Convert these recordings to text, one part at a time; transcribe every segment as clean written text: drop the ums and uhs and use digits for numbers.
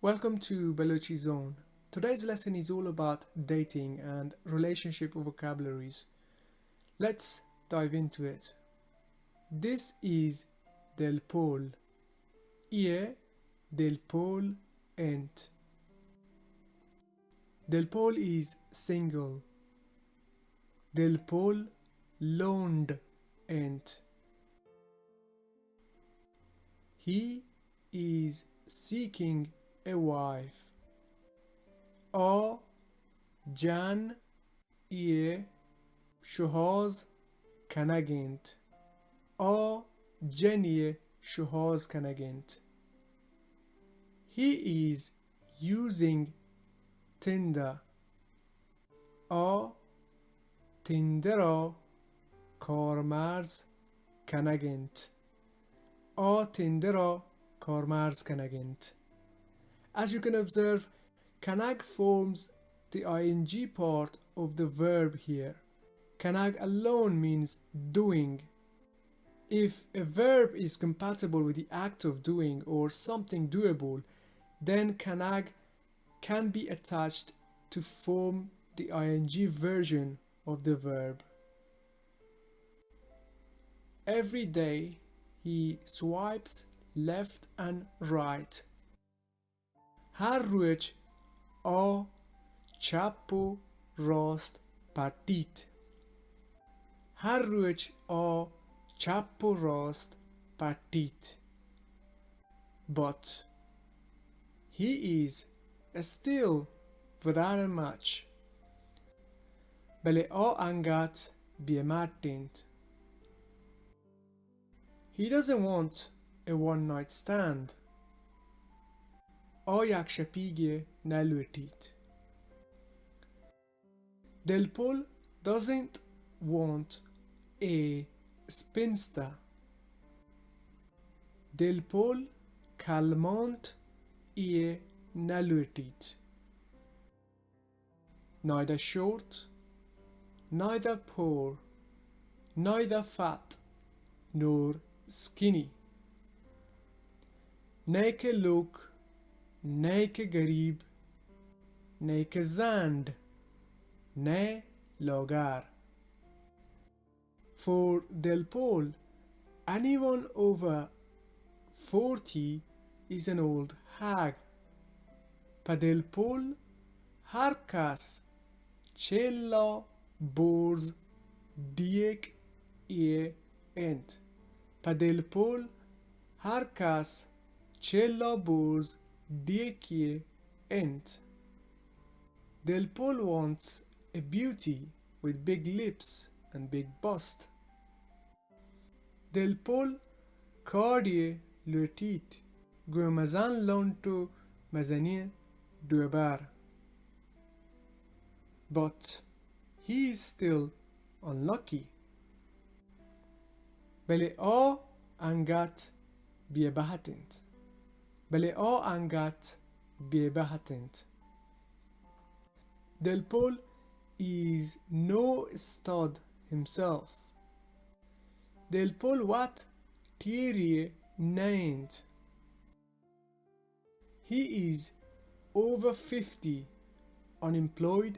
Welcome to Balochi Zone. Today's lesson is all about dating and relationship vocabularies. Let's dive into it. This is del pol. Ie del pol ent. Del pol is single. Del pol loaned ent. He is seeking a wife. جن ایه شهاز کنگنت. جنیه شهاز کنگنت. He is using Tinder. Tinder کارمرز کنگنت. Tinder کارمرز کنگنت. As you can observe, kanag forms the ing part of the verb here. Kanag alone means doing. If a verb is compatible with the act of doing or something doable, then kanag can be attached to form the ing version of the verb. Every day he swipes left and right. هر روز چپ و راست پرتید. هر روز چپ و راست پرتید. But he is still without a match. بله انگت بیمرتیند. He doesn't want a one-night stand. یک شپیگه نلوتید. Del Pol doesn't want a spinster. Del Pol kalmant ایه نلوتید. Neither short, neither poor, neither fat, nor skinny. نه که لوک، نه که گریب، نه که زند، نه لاغر. For Del Pol, anyone over 40 is an old hag. Pa Del Pol هر کس چلا برز دیگ ایه انت. Pa Del Pol هر کس چلا برز دیگه ent. Del Pol wants a beauty with big lips and big bust. Del Pol کاریه لوتیت گو مزن لانتو مزنی دوبر. But he is still unlucky. بله انگت بیبهتند. بله انگت بیبهتند. Del Pol is no stud himself. Del Pol what تیریه نیند. He is over 50, unemployed,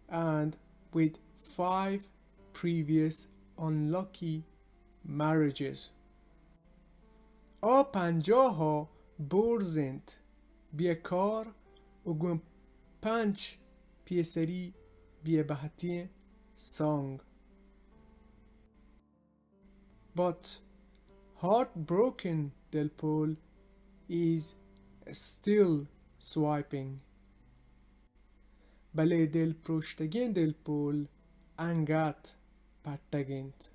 and with 5 previous unlucky marriages. 50 برزند بیکار و گم 5 پیسری بیبهتی song. But heartbroken Del Pol is still swiping. بله دل پرشتگین Del Pol انگت پرتگند.